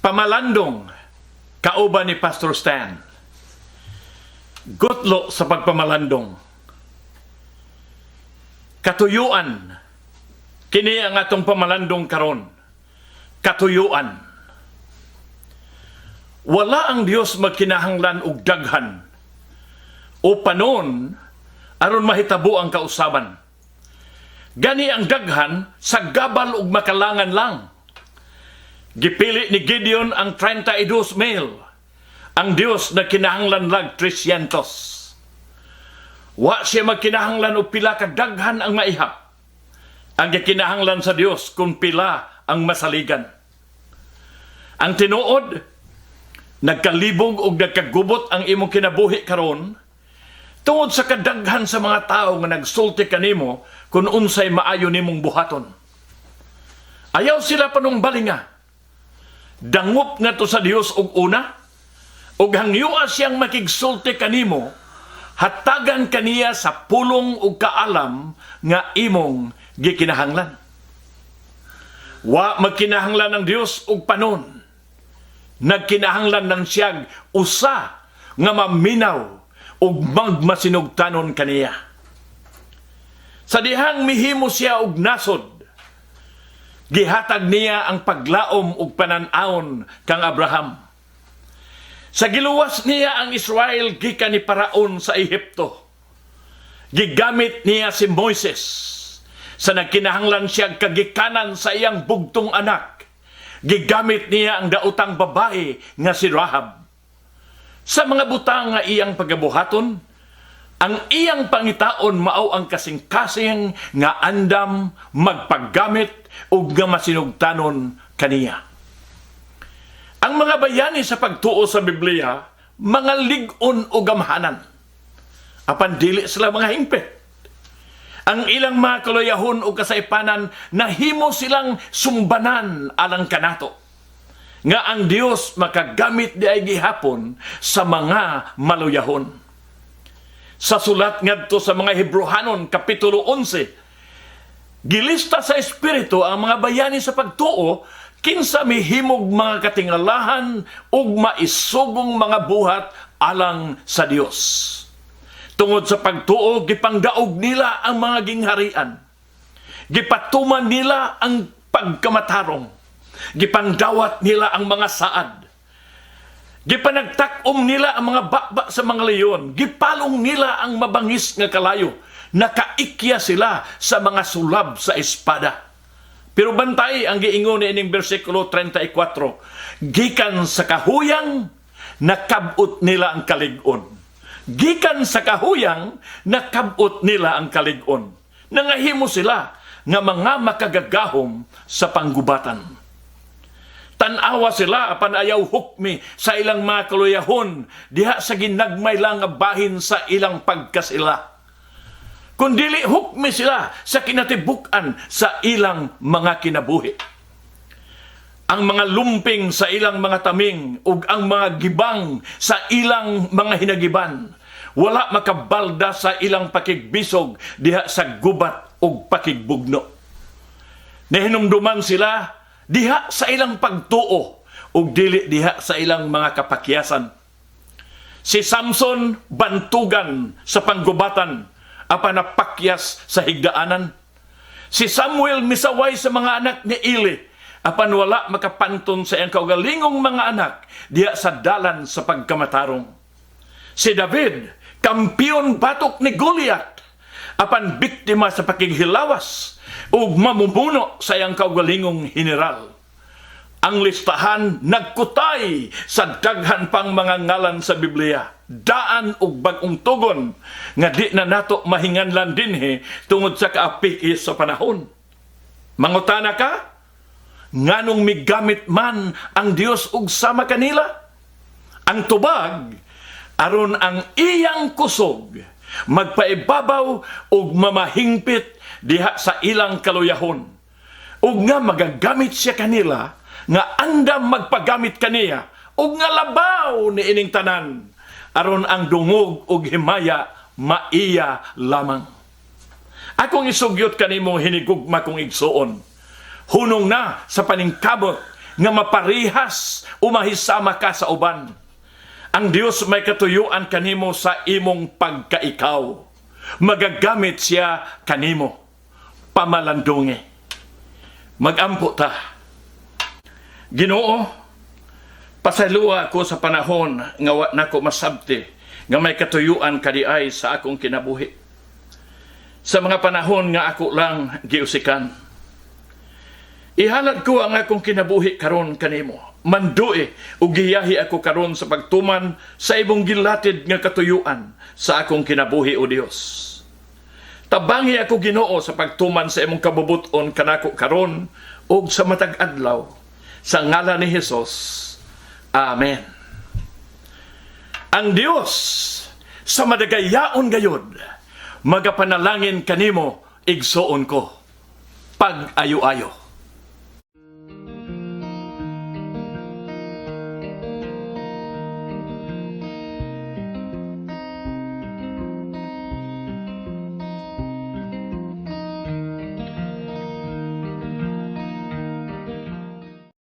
Pamalandong, kauban ni Pastor Stan. Gutlo sa pagpamalandong. Katuyuan, kini ang atong pamalandong karon. Katuyuan. Wala ang Dios magkinahanglan og daghan o panon aron mahitabo ang kausaban. Gani ang daghan sa gabal ug makalangan lang. Gipili ni Gideon ang 32,000. Ang Dios na kinahanglan lag 300. Wa siya magkinahanglan og pila ka daghan ang maihap. Ang gikinahanglan sa Dios kung pila ang masaligan. Ang tinuod, nagkalibog og nagkagubot ang imong kinabuhi karon tungod sa kadaghan sa mga tao nga nagsulti kanimo kung unsay maayo nimong buhaton. Ayaw sila panungbalinga. Dangup nga to sa Dios og una, og hangyua siyang makigsulti kanimo, hatagan kaniya sa pulong ug kaalam nga imong gikinahanglan. Wa magkinahanglan ng Dios og panon. Nagkinahanglan ng siyag usa nga maminaw ug magmasinugtanon kaniya. Sa dihang mihimo siya og nasod, gihatag niya ang paglaom ug panan-awon kang Abraham. Sa giluwas niya ang Israel gikan ni Paraon sa Ehipto. Gigamit niya si Moises sa nagkinahanglan siya kagikanan sa iyang bugtong anak. Gigamit niya ang daotang babae nga si Rahab. Sa mga butang nga iyang pagabuhaton, ang iyang pangitaon mao ang kasing-kasing nga andam magpaggamit ug nga masinugtanon kaniya. Ang mga bayani sa pagtuo sa Biblia, mga lig-on o gamhanan. Apan dili sila mga hingpit. Ang ilang mga kaluyahon o kasaypanan, nahimo silang sumbanan alang kanato. Nga ang Dios makagamit di ay gihapon sa mga maluyahon. Sa sulat ngadto sa mga Hebrehanon, Kapitulo 11, gilista sa Espiritu ang mga bayani sa pagtuo, kinsa mihimog mga katingalahan ug maisugong mga buhat alang sa Dios. Tungod sa pagtuo, gipangdaog nila ang mga gingharian. Gipatuman nila ang pagkamatarong. Gipangdawat nila ang mga saad. Gipanagtakom nila ang mga bakba sa mga leyon. Gipalong nila ang mabangis nga kalayo. Nakaikya sila sa mga sulab sa espada. Pero bantay ang giingon ni ining bersikulo 34. Gikan sa kahuyang, nakabot nila ang kalig-on. Gikan sa kahuyang, nakabot nila ang kalig-on. Nangahimo sila nga mga makagagahom sa panggubatan. Tanawa sila apan ayaw hukmi sa ilang mga kaluyahon, diha sa ginagmay lang nga bahin sa ilang pagkasila. Kundili hukmi sila sa kinatibukan sa ilang mga kinabuhi. Ang mga lumping sa ilang mga taming ug ang mga gibang sa ilang mga hinagiban, wala makabalda sa ilang pakigbisog diha sa gubat ug pakigbugno. Nahinumduman sila diha sa ilang pagtuo ug dili diha sa ilang mga kapakyasan. Si Samson bantugan sa panggubatan apan napakyas sa higdaanan. Si Samuel misaway sa mga anak ni Eli, apan wala makapanton sa iyang kaugalingong mga anak diya sa dalan sa pagkamatarong. Si David, kampiyon batok ni Goliath, apan biktima sa pakighilawas ug mamumuno sa iyang kaugalingong general. Ang listahan nagkutay sa daghan pang mga ngalan sa Biblia. Daan ug bag-ong tugon nga di na nato mahinganlan dinhi tungod sa kaapiki sa panahon. Mangutana ka, nganong migamit man ang Dios ug sama kanila? Ang tubag aron ang iyang kusog magpaibabaw ug mamahingpit diha sa ilang kaluyahon. Ug nga magagamit siya kanila nga andam magpagamit kaniya ug nga labaw ni ining tanan aron ang dungog ug himaya maiya lamang. Akong isugyot kanimo hinigugma kong igsuon. Hunong na sa paningkamot nga maparihas o mahisama ka sa uban. Ang Dios may katuyuan kanimo sa imong pagkaikaw. Magagamit siya kanimo. Pamalandungi. Magampo ta. Ginoo, pasaluwa ko sa panahon nga wa nako masabti nga may katuyuan kadiay sa akong kinabuhi. Sa mga panahon nga ako lang giusikan. Ihalad ko ang akong kinabuhi karon kanimo. Mandue ug giyahi ako karon sa pagtuman sa imong gilatid nga katuyuan sa akong kinabuhi o Dios. Tabangi ako Ginoo sa pagtuman sa imong kabubuton kanako karon ug sa matag adlaw sa ngalan ni Hesus. Amen. Ang Dios sa madagayaon gayud magapanalangin kanimo igsoon ko. Pag-ayo-ayo.